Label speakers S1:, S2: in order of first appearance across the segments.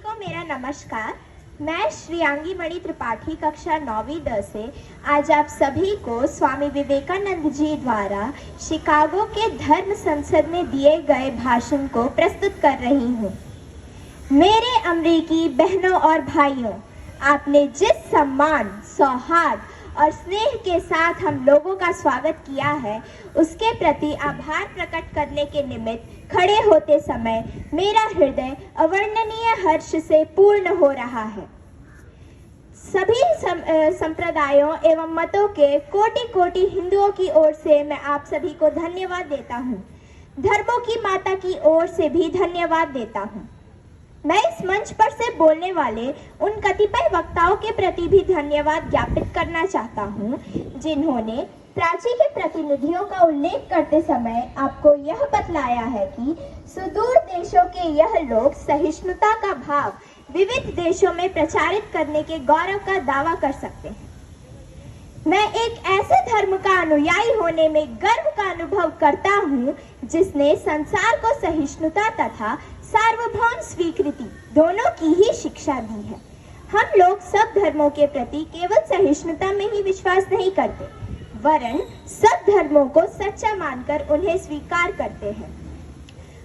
S1: को मेरा नमस्कार। मैं श्रेयांगी मणि त्रिपाठी कक्षा 9वीं द से आज आप सभी को स्वामी विवेकानंद जी द्वारा शिकागो के धर्म संसद में दिए गए भाषण को प्रस्तुत कर रही हूँ। मेरे अमेरिकी बहनों और भाइयों, आपने जिस सम्मान, सौहार्द और स्नेह के साथ हम लोगों का स्वागत किया है, उसके प्रति आभार प्रकट करने के निमित्त खड़े होते समय मेरा हृदय अवर्णनीय हर्ष से पूर्ण हो रहा है। सभी संप्रदायों एवं मतों के कोटि कोटि हिंदुओं की ओर से मैं आप सभी को धन्यवाद देता हूँ। धर्मों की माता की ओर से भी धन्यवाद देता हूँ। मैं इस मंच पर से बोलने वाले उन कतिपय वक्ताओं के प्रति भी धन्यवाद ज्ञापित करना चाहता हूँ, जिन्होंने प्राची के प्रतिनिधियों का उल्लेख करते समय आपको यह बतलाया है कि सुदूर देशों के यह लोग सहिष्णुता का भाव विविध देशों में प्रचारित करने के गौरव का दावा कर सकते हैं। मैं एक ऐसे धर्म का अनुयायी होने में गर्व का अनुभव करता हूँ, जिसने संसार को सहिष्णुता तथा सार्वभौम स्वीकृति दोनों की ही शिक्षा दी है। हम लोग सब धर्मों के प्रति केवल सहिष्णुता में ही विश्वास नहीं करते, वरन सब धर्मों को सच्चा मानकर उन्हें स्वीकार करते हैं।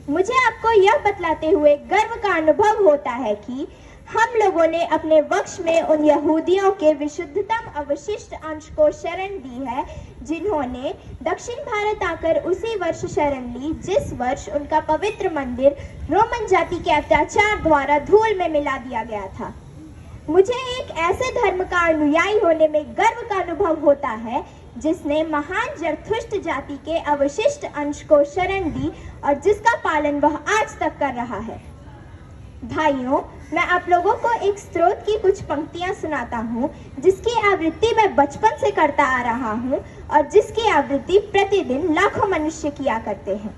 S1: मुझे आपको यह बतलाते हुए गर्व का अनुभव होता है कि हम लोगों ने अपने वक्ष में उन यहूदियों के विशुद्धतम अवशिष्ट अंश को शरण दी है, जिन्होंने दक्षिण भारत आकर उसी वर्ष शरण ली जिस वर्ष उनका पवित्र मंदिर रोमन जाति के अत्याचार द्वारा धूल में मिला दिया गया था। मुझे एक ऐसे धर्म का अनुयायी होने में गर्व का अनुभव होता है, जिसने महान जरथुष्ट जाति के अवशिष्ट अंश को शरण दी और जिसका पालन वह आज तक कर रहा है। भाइयों, मैं आप लोगों को एक स्रोत की कुछ पंक्तियां सुनाता हूँ, जिसकी आवृत्ति मैं बचपन से करता आ रहा हूँ और जिसकी आवृत्ति प्रतिदिन लाखों मनुष्य किया करते हैं।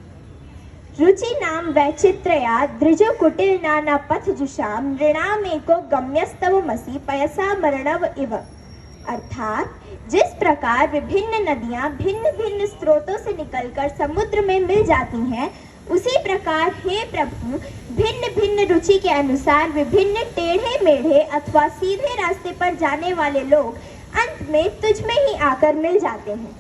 S1: रुचि नाम वैचित्र्या दृजो कुटिल नाना पथ जुषाम नृणाम एको गम्यस्तव मसी पयसा मरणव इव। अर्थात जिस प्रकार विभिन्न नदियां भिन्न भिन्न स्रोतों से निकलकर समुद्र में मिल जाती हैं, उसी प्रकार हे प्रभु, भिन्न भिन्न रुचि के अनुसार विभिन्न टेढ़े मेढ़े अथवा सीधे रास्ते पर जाने वाले लोग अंत में तुझ में ही आकर मिल जाते हैं।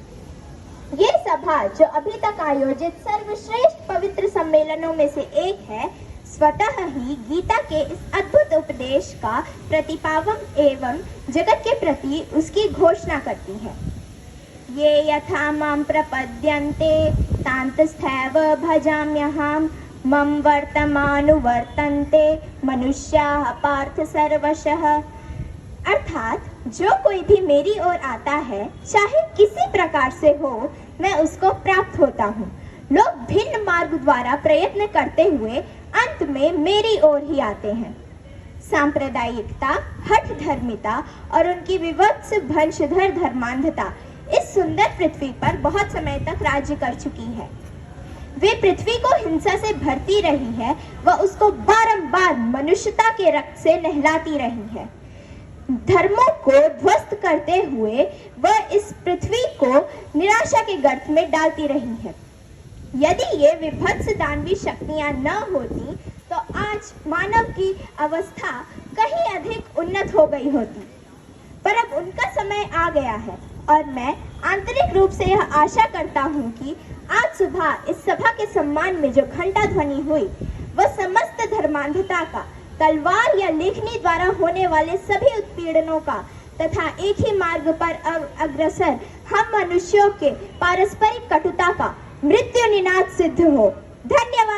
S1: ये सभा, जो अभी तक आयोजित सर्वश्रेष्ठ पवित्र सम्मेलनों में से एक है, स्वतः ही गीता के इस अद्भुत उपदेश का प्रतिपादन एवं जगत के प्रति उसकी घोषणा करती है। ये यथा मां प्रपद्यन्ते तान्तस्थैव भजाम्यहं मम वर्तमानुवर्तन्ते मनुष्याः पार्थ सर्वशः। अर्थात जो कोई भी मेरी ओर आता है, चाहे किसी प्रकार से हो, मैं उसको प्राप्त होता हूँ। लोग भिन्न मार्ग द्वारा प्रयत्न करते हुए अंत में मेरी ओर ही आते हैं। सांप्रदायिकता, हठ धर्मिता और उनकी विवत्स भंशधर धर्मांधता इस सुंदर पृथ्वी पर बहुत समय तक राज्य कर चुकी है। वे पृथ्वी को हिंसा से भरती रही है, वह उसको बारंबार मनुष्यता के रक्त से नहलाती रही है। धर्मों को ध्वस्त करते हुए वह इस पृथ्वी को निराशा के गर्त में डालती रही है। यदि ये विभत्स दानवी शक्तियां न होती, तो आज मानव की अवस्था कहीं अधिक उन्नत हो गई होती। पर अब उनका समय आ गया है और मैं आंतरिक रूप से यह आशा करता हूँ कि आज सुबह इस सभा के सम्मान में जो घंटा ध्वनि हुई, वह समस्त धर्मांधता का, तलवार या लेखनी द्वारा होने वाले सभी उत्पीड़नों का तथा एक ही मार्ग पर अग्रसर हम मनुष्यों के पारस्परिक कटुता का मृत्यु निनाद सिद्ध हो। धन्यवाद।